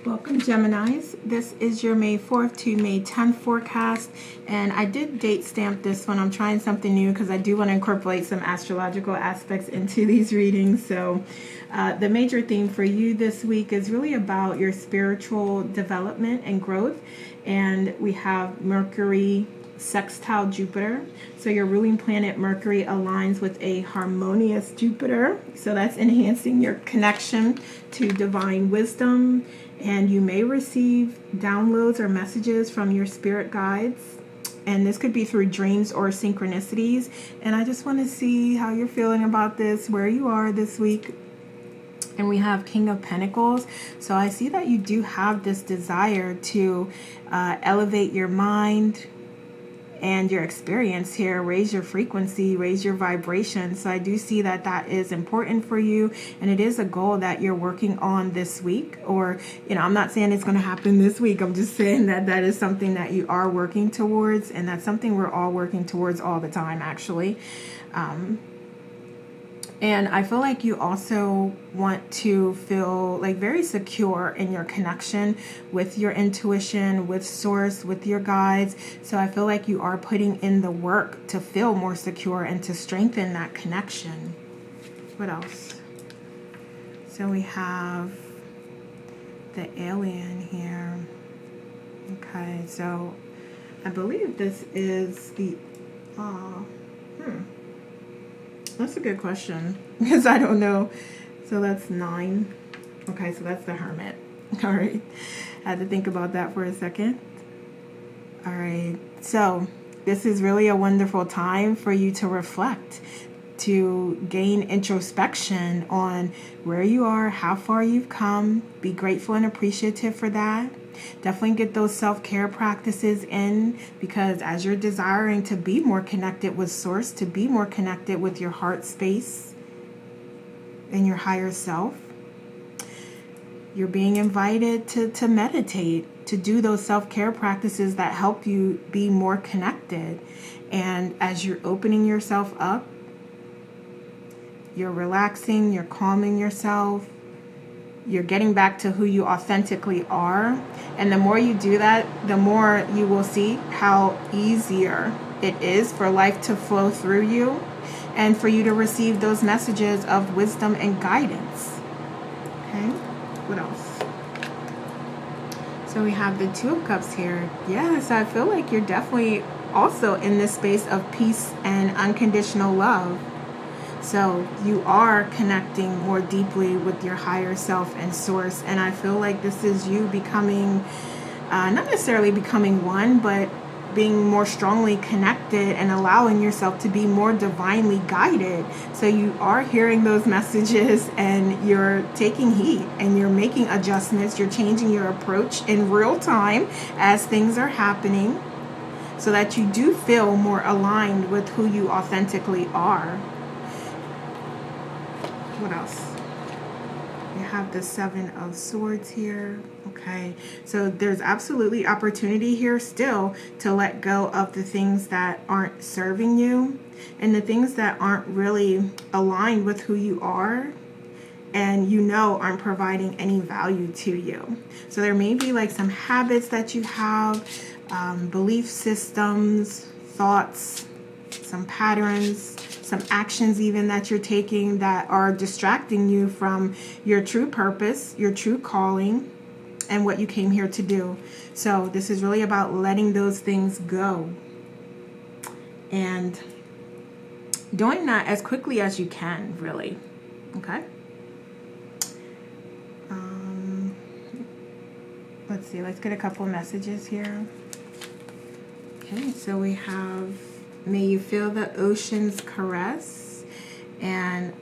Welcome, Geminis. This is your May 4th to May 10th forecast, and I did date stamp this one. I'm trying something new because I do want to incorporate some astrological aspects into these readings. So the major theme for you this week is really about your spiritual development and growth, and we have Mercury sextile Jupiter. So your ruling planet Mercury aligns with a harmonious Jupiter, so that's enhancing your connection to divine wisdom, and you may receive downloads or messages from your spirit guides, and this could be through dreams or synchronicities. And I just want to see how you're feeling about this, where you are this week. And we have King of Pentacles. So I see that you do have this desire to elevate your mind and your experience here, raise your frequency, raise your vibration. So I do see that that is important for you, and it is a goal that you're working on this week. Or, you know, I'm not saying it's going to happen this week. I'm just saying that that is something that you are working towards, and that's something we're all working towards all the time, actually. And I feel like you also want to feel like very secure in your connection with your intuition, with source, with your guides. So I feel like you are putting in the work to feel more secure and to strengthen that connection. What else? So we have the alien here. Okay, so I believe this is the... That's a good question, because I don't know. So that's 9. Okay, so that's the Hermit. All right. I had to think about that for a second. All right. So this is really a wonderful time for you to reflect, to gain introspection on where you are, how far you've come. Be grateful and appreciative for that. Definitely get those self-care practices in, because as you're desiring to be more connected with source, to be more connected with your heart space and your higher self, you're being invited to meditate, to do those self-care practices that help you be more connected. And as you're opening yourself up, you're relaxing, you're calming yourself, you're getting back to who you authentically are. And the more you do that, the more you will see how easier it is for life to flow through you and for you to receive those messages of wisdom and guidance. Okay, what else? So we have the Two of Cups here. Yes, I feel like you're definitely also in this space of peace and unconditional love. So you are connecting more deeply with your higher self and source. And I feel like this is you becoming, not necessarily becoming one, but being more strongly connected and allowing yourself to be more divinely guided. So you are hearing those messages and you're taking heed and you're making adjustments. You're changing your approach in real time as things are happening, so that you do feel more aligned with who you authentically are. What else? You have the Seven of Swords here. Okay, so there's absolutely opportunity here still to let go of the things that aren't serving you and the things that aren't really aligned with who you are and you know aren't providing any value to you. So there may be like some habits that you have, belief systems, thoughts, some patterns, some actions even that you're taking that are distracting you from your true purpose, your true calling, and what you came here to do. So this is really about letting those things go and doing that as quickly as you can, really. Okay? Let's see, let's get a couple of messages here. Okay, so we have, may you feel the ocean's caress. And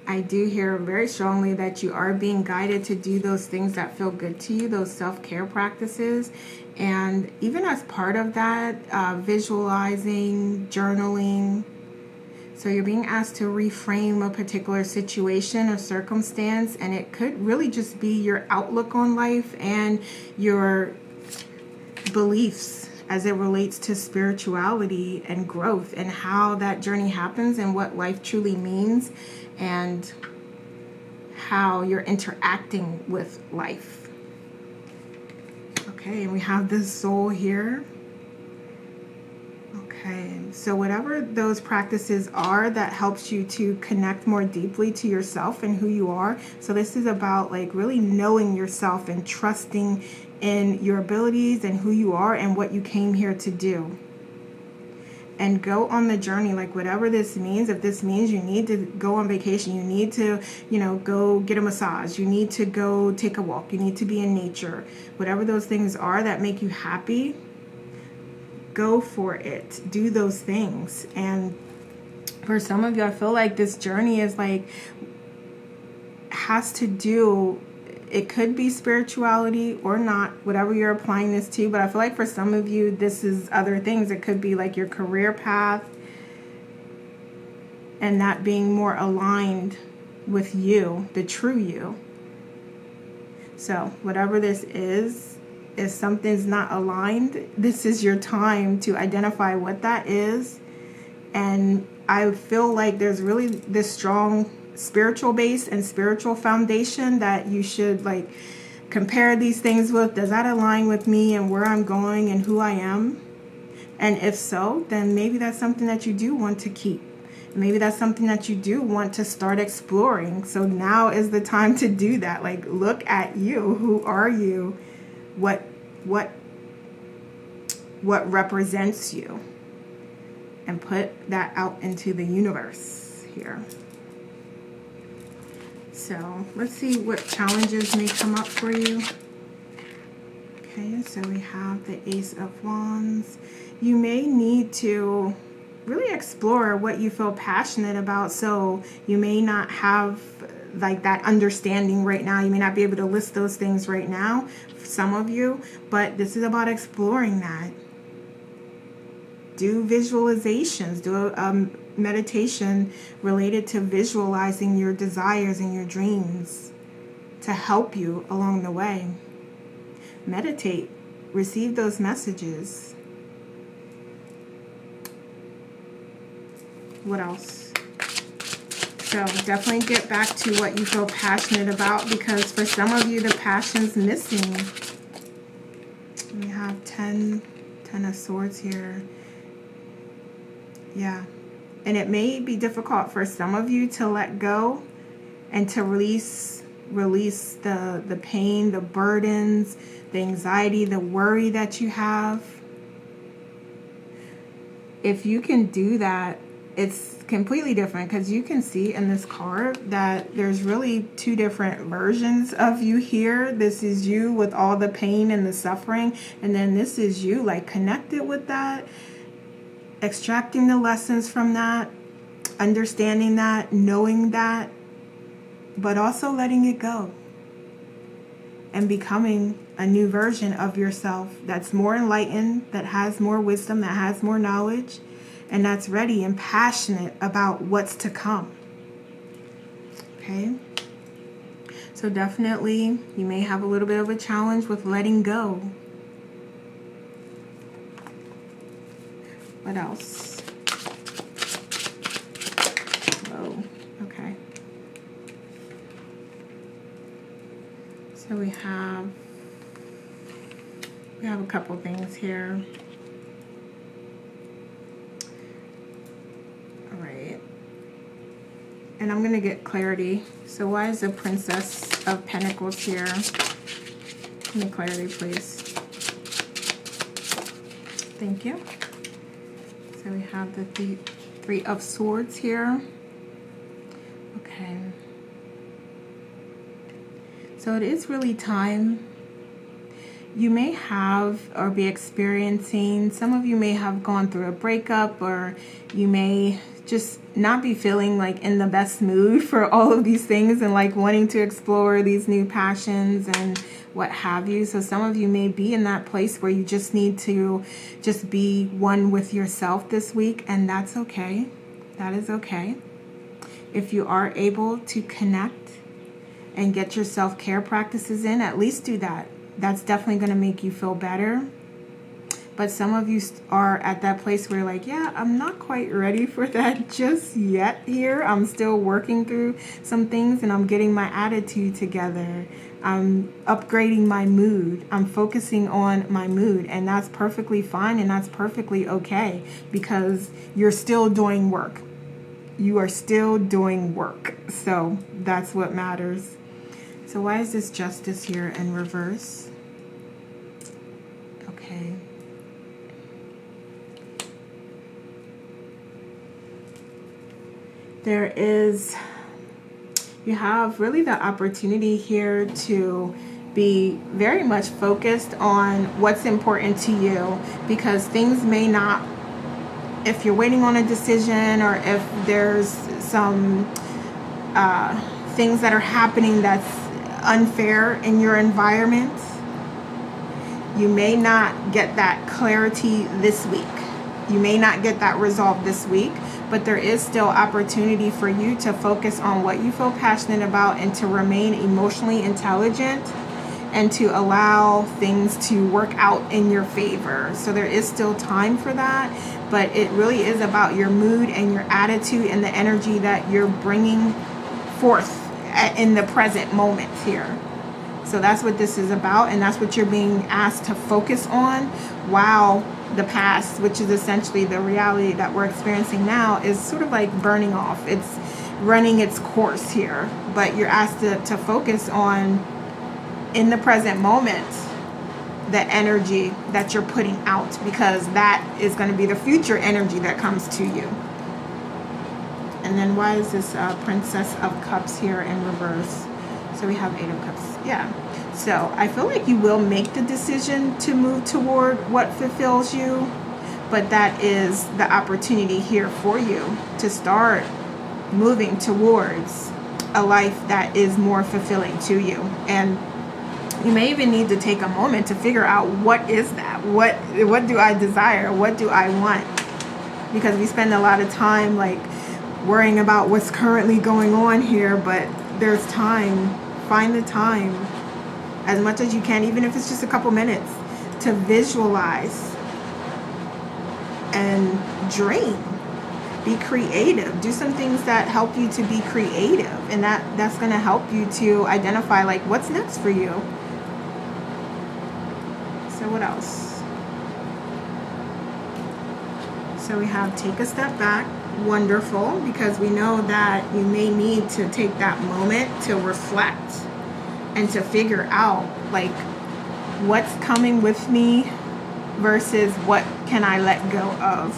I do hear very strongly that you are being guided to do those things that feel good to you, those self-care practices. And even as part of that, visualizing, journaling. So you're being asked to reframe a particular situation or circumstance, and it could really just be your outlook on life and your beliefs as it relates to spirituality and growth and how that journey happens and what life truly means and how you're interacting with life. Okay, and we have this soul here. Okay, so whatever those practices are that helps you to connect more deeply to yourself and who you are. So this is about like really knowing yourself and trusting in your abilities and who you are and what you came here to do. And go on the journey, like whatever this means. If this means you need to go on vacation, you need to, you know, go get a massage, you need to go take a walk, you need to be in nature. Whatever those things are that make you happy, go for it. Do those things. And for some of you, I feel like this journey is like, has to do, it could be spirituality or not, whatever you're applying this to. But I feel like for some of you, this is other things. It could be like your career path and that being more aligned with you, the true you. So whatever this is, if something's not aligned, this is your time to identify what that is. And I feel like there's really this strong spiritual base and spiritual foundation that you should like compare these things with. Does that align with me and where I'm going and who I am? And if so, then maybe that's something that you do want to keep. Maybe that's something that you do want to start exploring. So now is the time to do that. Like, look at you. Who are you? What represents you, and put that out into the universe here. So let's see what challenges may come up for you. Okay, so we have the Ace of Wands. You may need to really explore what you feel passionate about. So you may not have like that understanding right now. You may not be able to list those things right now, for some of you, but this is about exploring that. Do visualizations, do a meditation related to visualizing your desires and your dreams to help you along the way. Meditate, receive those messages. What else? So definitely get back to what you feel passionate about, because for some of you, the passion's missing. We have 10 of Swords here. Yeah. And it may be difficult for some of you to let go and to release the pain, the burdens, the anxiety, the worry that you have. If you can do that, it's completely different, because you can see in this card that there's really two different versions of you here. This is you with all the pain and the suffering, and then this is you like connected with that, extracting the lessons from that, understanding that, knowing that, but also letting it go and becoming a new version of yourself that's more enlightened, that has more wisdom, that has more knowledge, and that's ready and passionate about what's to come. Okay? So definitely, you may have a little bit of a challenge with letting go. What else? Whoa, okay. So we have a couple things here. All right. And I'm going to get clarity. So why is the Princess of Pentacles here? Give me clarity, please. Thank you. So we have the Three of Swords here. Okay. So it is really time. You may have or be experiencing, some of you may have gone through a breakup, or you may just not be feeling like in the best mood for all of these things and like wanting to explore these new passions and what have you. So some of you may be in that place where you just need to just be one with yourself this week, and that's okay. That is okay. If you are able to connect and get your self-care practices in, at least do that. That's definitely going to make you feel better. But some of you are at that place where you're like, yeah, I'm not quite ready for that just yet here. I'm still working through some things and I'm getting my attitude together. I'm upgrading my mood. I'm focusing on my mood, and that's perfectly fine, and that's perfectly okay, because you're still doing work. You are still doing work. So that's what matters. So why is this Justice here in reverse? Okay. You have really the opportunity here to be very much focused on what's important to you, because things may not, if you're waiting on a decision, or if there's some things that are happening that's unfair in your environment, you may not get that clarity this week. You may not get that resolved this week, but there is still opportunity for you to focus on what you feel passionate about, and to remain emotionally intelligent, and to allow things to work out in your favor. So there is still time for that, but it really is about your mood and your attitude and the energy that you're bringing forth in the present moment here. So that's what this is about, and that's what you're being asked to focus on, while the past, which is essentially the reality that we're experiencing now, is sort of like burning off. It's running its course here, but you're asked to focus on, in the present moment, the energy that you're putting out, because that is going to be the future energy that comes to you. And then why is this Princess of Cups here in reverse? So we have 8 of Cups. Yeah. So I feel like you will make the decision to move toward what fulfills you, but that is the opportunity here for you to start moving towards a life that is more fulfilling to you. And you may even need to take a moment to figure out, what is that? What do I desire? What do I want? Because we spend a lot of time like worrying about what's currently going on here, but there's time. Find the time, as much as you can, even if it's just a couple minutes, to visualize and dream. Be creative. Do some things that help you to be creative, and that's going to help you to identify like what's next for you. So what else? So we have take a step back. Wonderful, because we know that you may need to take that moment to reflect and to figure out like what's coming with me versus what can I let go of.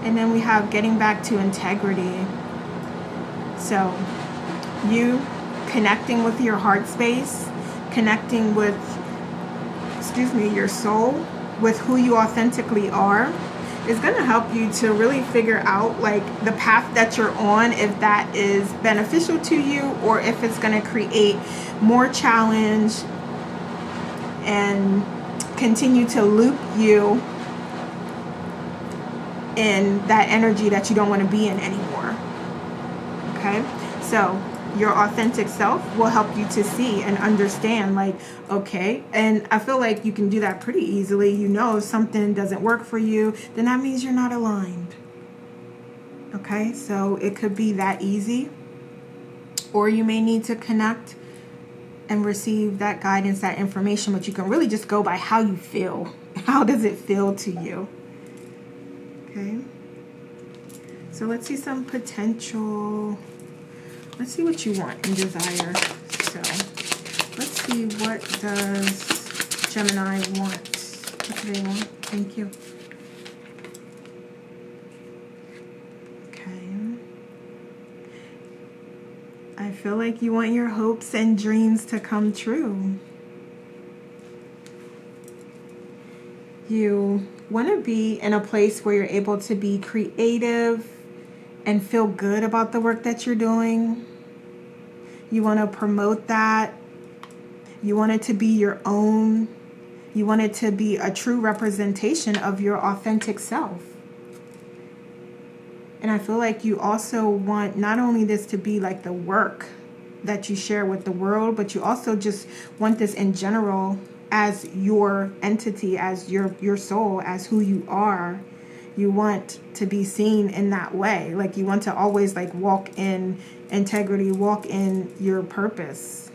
And then we have getting back to integrity. So you connecting with your heart space, connecting with, your soul, with who you authentically are, is going to help you to really figure out like the path that you're on, if that is beneficial to you, or if it's going to create more challenge and continue to loop you in that energy that you don't want to be in anymore. Okay, so your authentic self will help you to see and understand like, okay, and I feel like you can do that pretty easily. You know, if something doesn't work for you, then that means you're not aligned. Okay, so it could be that easy, or you may need to connect and receive that guidance, that information, but you can really just go by how you feel. How does it feel to you? Okay, so let's see some potential. Let's see what you want and desire. So let's see, what does Gemini want? What do they want? Thank you. Okay. I feel like you want your hopes and dreams to come true. You want to be in a place where you're able to be creative and feel good about the work that you're doing. You want to promote that. You want it to be your own. You want it to be a true representation of your authentic self. And I feel like you also want not only this to be like the work that you share with the world, but you also just want this in general as your entity, as your soul, as who you are. You want to be seen in that way. Like you want to always like walk in integrity, walk in your purpose.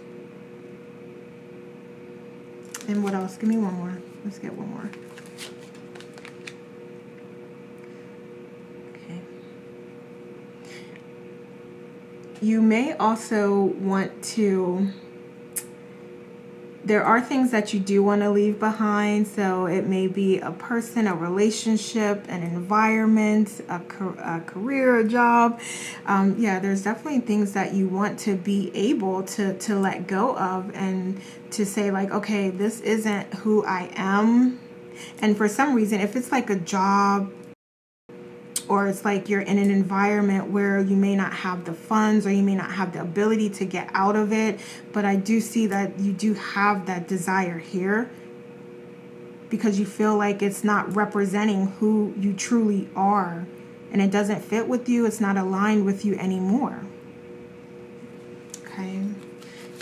And what else? Give me one more. Let's get one more. Okay. You may also want to, there are things that you do want to leave behind. So it may be a person, a relationship, an environment, a career, a job. Yeah, there's definitely things that you want to be able to let go of, and to say like, okay, this isn't who I am. And for some reason, if it's like a job, or it's like you're in an environment where you may not have the funds, or you may not have the ability to get out of it, but I do see that you do have that desire here, because you feel like it's not representing who you truly are, and it doesn't fit with you, it's not aligned with you anymore. Okay,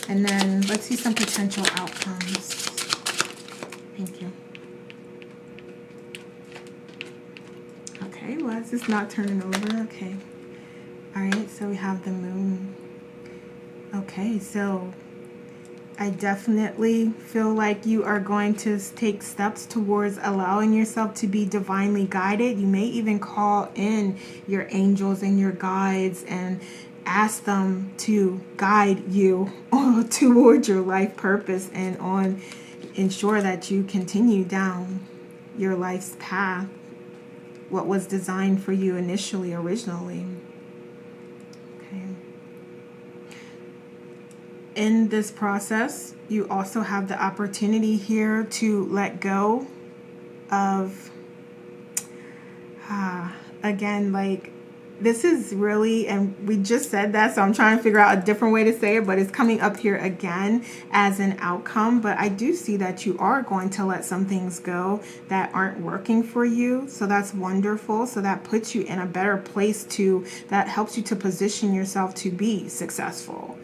and then let's see some potential outcomes. Thank you. Okay, well, it's just not turning over. Okay. All right, so we have the moon. Okay, so I definitely feel like you are going to take steps towards allowing yourself to be divinely guided. You may even call in your angels and your guides and ask them to guide you towards your life purpose, and ensure that you continue down your life's path, what was designed for you originally. Okay. In this process, you also have the opportunity here to let go of, again, like, this is really, and we just said that, so I'm trying to figure out a different way to say it, but it's coming up here again as an outcome. But I do see that you are going to let some things go that aren't working for you. So that's wonderful. So that puts you in a better place that helps you to position yourself to be successful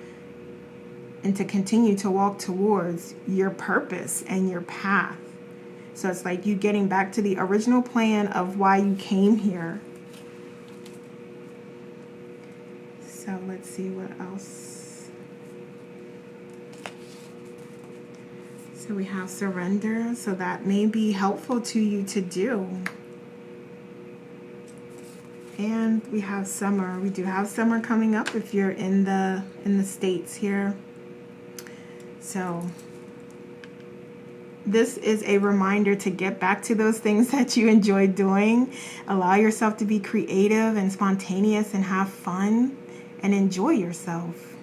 and to continue to walk towards your purpose and your path. So it's like you getting back to the original plan of why you came here. So let's see what else. So we have surrender. So that may be helpful to you to do. And we have summer. We do have summer coming up if you're in the States here. So this is a reminder to get back to those things that you enjoy doing. Allow yourself to be creative and spontaneous and have fun and enjoy yourself.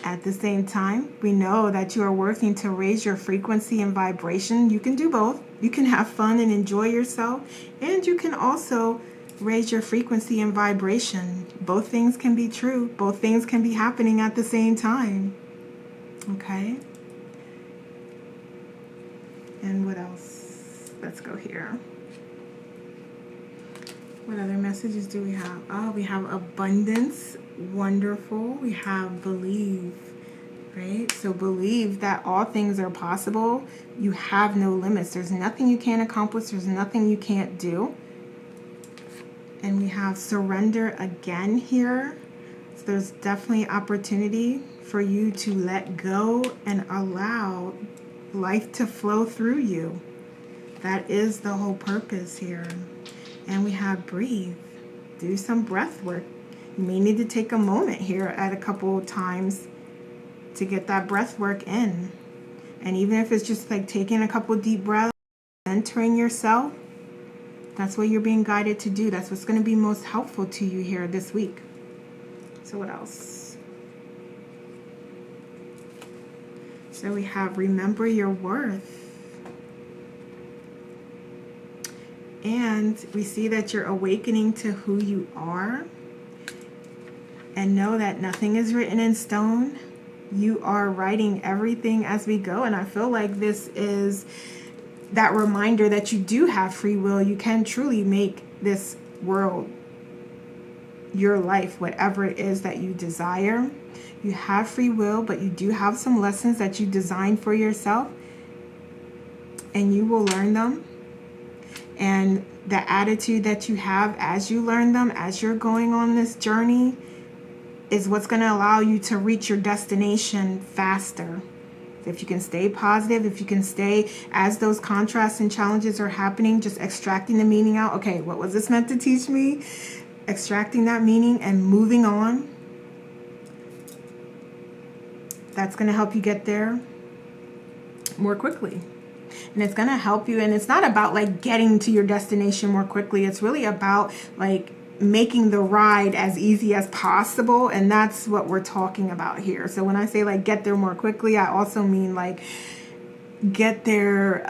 At the same time, we know that you are working to raise your frequency and vibration. You can do both. You can have fun and enjoy yourself, and you can also raise your frequency and vibration. Both things can be true. Both things can be happening at the same time. Okay? And what else? Let's go here. What other messages do we have? Oh, we have abundance. Wonderful. We have believe, right? So believe that all things are possible. You have no limits. There's nothing you can't accomplish. There's nothing you can't do. And we have surrender again here. So there's definitely opportunity for you to let go and allow life to flow through you. That is the whole purpose here. And we have breathe. Do some breath work. You may need to take a moment here at a couple of times to get that breath work in. And even if it's just like taking a couple deep breaths, centering yourself, that's what you're being guided to do. That's what's going to be most helpful to you here this week. So what else? So we have remember your worth. And we see that you're awakening to who you are. And know that nothing is written in stone. You are writing everything as we go. And I feel like this is that reminder that you do have free will. You can truly make this world your life, whatever it is that you desire. You have free will, but you do have some lessons that you designed for yourself. And you will learn them. And the attitude that you have as you learn them, as you're going on this journey, is what's going to allow you to reach your destination faster. If you can stay positive, if you can stay as those contrasts and challenges are happening, just extracting the meaning out. Okay, what was this meant to teach me? Extracting that meaning and moving on. That's going to help you get there more quickly. And it's going to help you. And it's not about like getting to your destination more quickly. It's really about like making the ride as easy as possible. And that's what we're talking about here. So when I say like get there more quickly, I also mean like get there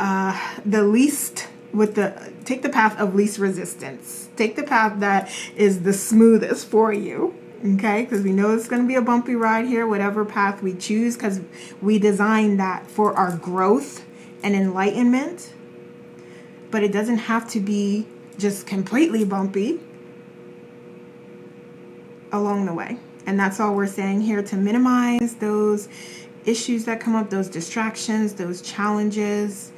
take the path of least resistance. Take the path that is the smoothest for you. Okay, because we know it's going to be a bumpy ride here, whatever path we choose, because we designed that for our growth and enlightenment. But it doesn't have to be just completely bumpy along the way. And that's all we're saying here, to minimize those issues that come up, those distractions, those challenges.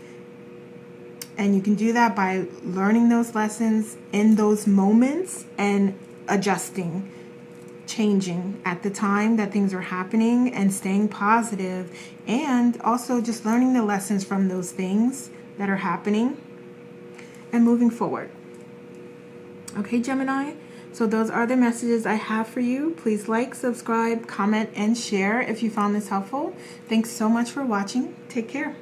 And you can do that by learning those lessons in those moments and adjusting, changing at the time that things are happening and staying positive, and also just learning the lessons from those things that are happening and moving forward. Okay, Gemini, so those are the messages I have for you. Please like, subscribe, comment, and share if you found this helpful. Thanks so much for watching. Take care.